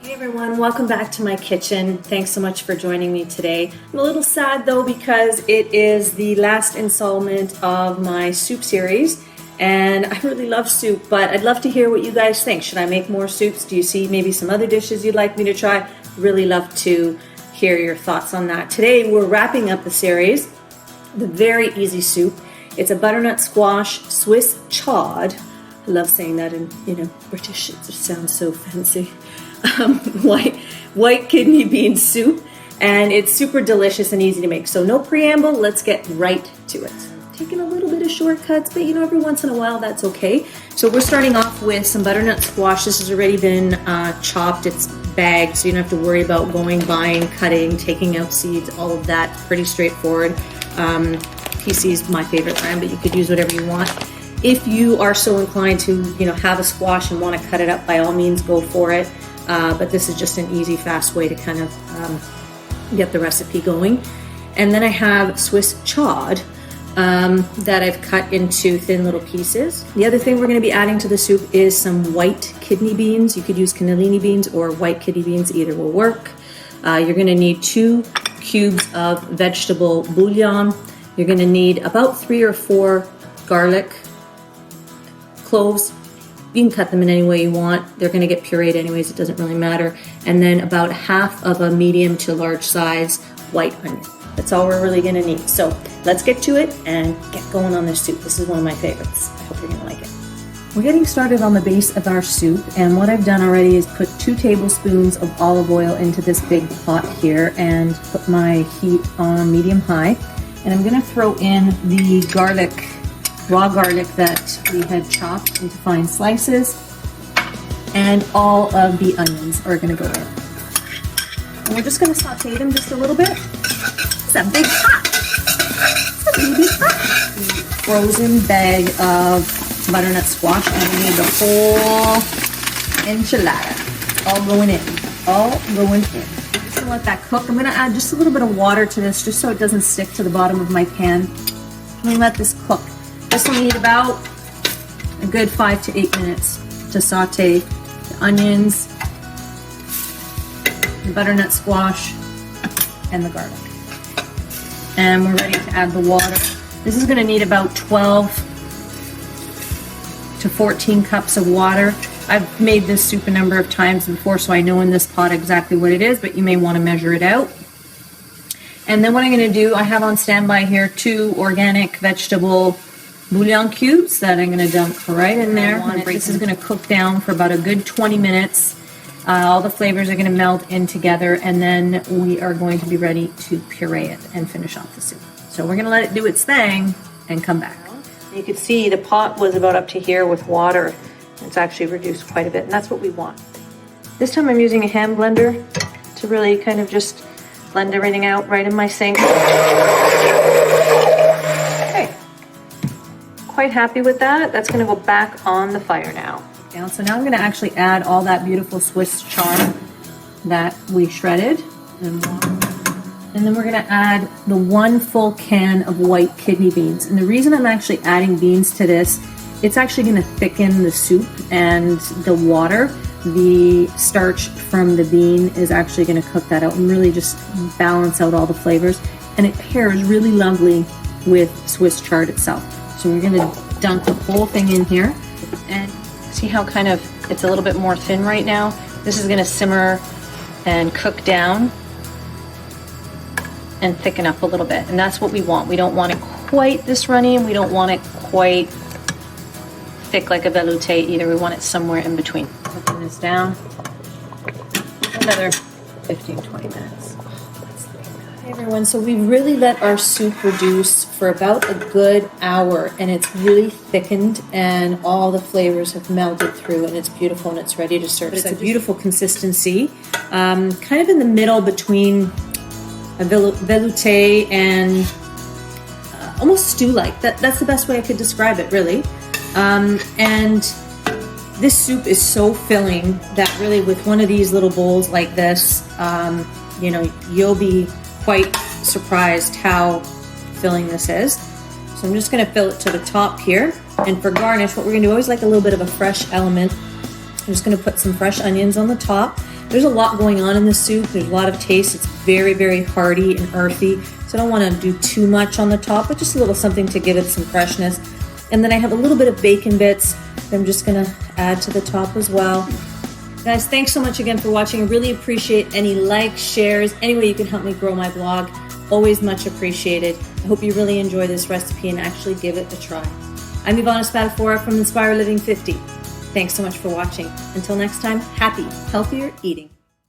Hey everyone, welcome back to my kitchen. Thanks so much for joining me today. I'm a little sad though because it is the last installment of my soup series, and I really love soup, but I'd love to hear what you guys think. Should I make more soups? Do you see maybe some other dishes you'd like me to try? Really love to hear your thoughts on that. Today we're wrapping up the series, the very easy soup. It's a butternut squash Swiss chard. I love saying that in, British. It just sounds so fancy. White kidney bean soup, and it's super delicious and easy to make. So no preamble, let's get right to it. Taking a little bit of shortcuts, but every once in a while that's okay. So we're starting off with some butternut squash. This has already been chopped, it's bagged, so you don't have to worry about buying, cutting, taking out seeds, all of that. Pretty straightforward. PC is my favorite brand, but you could use whatever you want. If you are so inclined to, have a squash and want to cut it up, by all means go for it. But this is just an easy, fast way to kind of get the recipe going. And then I have Swiss chard that I've cut into thin little pieces. The other thing we're going to be adding to the soup is some white kidney beans. You could use cannellini beans or white kidney beans, either will work. You're going to need 2 cubes of vegetable bouillon. You're going to need about 3 or 4 garlic cloves. You can cut them in any way you want. They're going to get pureed anyways, it doesn't really matter. And then about half of a medium to large size white onion. That's all we're really going to need. So let's get to it and get going on this soup. This is one of my favorites. I hope you're going to like it. We're getting started on the base of our soup, and what I've done already is put 2 tablespoons of olive oil into this big pot here and put my heat on medium-high. And I'm going to throw in the raw garlic that we had chopped into fine slices, and all of the onions are going to go in. And we're just going to saute them just a little bit. It's a big pot. It's a baby pot. Frozen bag of butternut squash, and we need the whole enchilada. All going in. All going in. I'm just going to let that cook. I'm going to add just a little bit of water to this just so it doesn't stick to the bottom of my pan. I'm going to let this cook. This will need about a good 5 to 8 minutes to saute the onions, the butternut squash, and the garlic. And we're ready to add the water. This is going to need about 12 to 14 cups of water. I've made this soup a number of times before, so I know in this pot exactly what it is, but you may want to measure it out. And then what I'm going to do, I have on standby here 2 organic vegetable bouillon cubes that I'm going to dump right in there. This is going to cook down for about a good 20 minutes. All the flavors are going to melt in together, and then we are going to be ready to puree it and finish off the soup. So we're going to let it do its thing and come back. You can see the pot was about up to here with water. It's actually reduced quite a bit, and that's what we want. This time I'm using a hand blender to really kind of just blend everything out right in my sink. Quite happy with that. That's going to go back on the fire now. So now I'm going to actually add all that beautiful Swiss chard that we shredded, and then we're going to add the 1 full can of white kidney beans. And the reason I'm actually adding beans to this, it's actually going to thicken the soup and the water. The starch from the bean is actually going to cook that out and really just balance out all the flavors, and it pairs really lovely with Swiss chard itself. So we're going to dunk the whole thing in here, and see how kind of it's a little bit more thin right now. This is going to simmer and cook down and thicken up a little bit, and that's what we want. We don't want it quite this runny, and we don't want it quite thick like a velouté either. We want it somewhere in between. Cooking this down another 15-20 minutes. Hey everyone, so we've really let our soup reduce for about a good hour, and it's really thickened and all the flavors have melted through, and it's beautiful and it's ready to serve. It's a beautiful consistency, kind of in the middle between a velouté and almost stew-like. That's the best way I could describe it, really. And this soup is so filling that really with one of these little bowls like this, you'll be quite surprised how filling this is. So I'm just going to fill it to the top here. And for garnish, what we're going to do, always like a little bit of a fresh element. I'm just going to put some fresh onions on the top. There's a lot going on in the soup. There's a lot of taste. It's very, very hearty and earthy. So I don't want to do too much on the top, but just a little something to give it some freshness. And then I have a little bit of bacon bits that I'm just going to add to the top as well. Guys, thanks so much again for watching. I really appreciate any likes, shares, any way you can help me grow my blog. Always much appreciated. I hope you really enjoy this recipe and actually give it a try. I'm Ivana Spadafora from Inspire Living 50. Thanks so much for watching. Until next time, happy, healthier eating.